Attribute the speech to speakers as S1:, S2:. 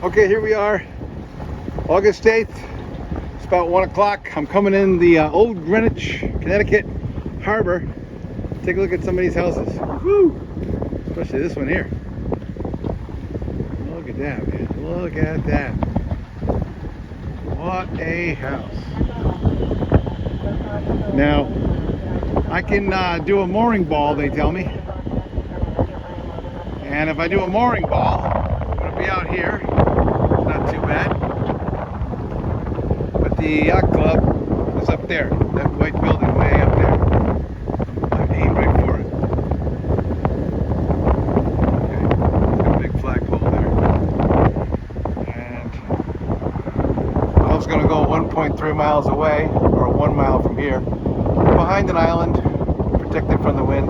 S1: Okay, here we are, August 8th. It's about 1 o'clock. I'm coming in the old Greenwich, Connecticut harbor. Take a look at some of these houses. Woo! Especially this one here. Look at that, man. Look at that. What a house. Now, I can do a mooring ball, they tell me. And if I do a mooring ball, I'm going to be out here. Not too bad. But the yacht club is up there. That white building way up there. I'm aiming right for it. Okay. Got a big flagpole there. And I was going to go 1.3 miles away, or 1 mile from here, behind an island, protected from the wind.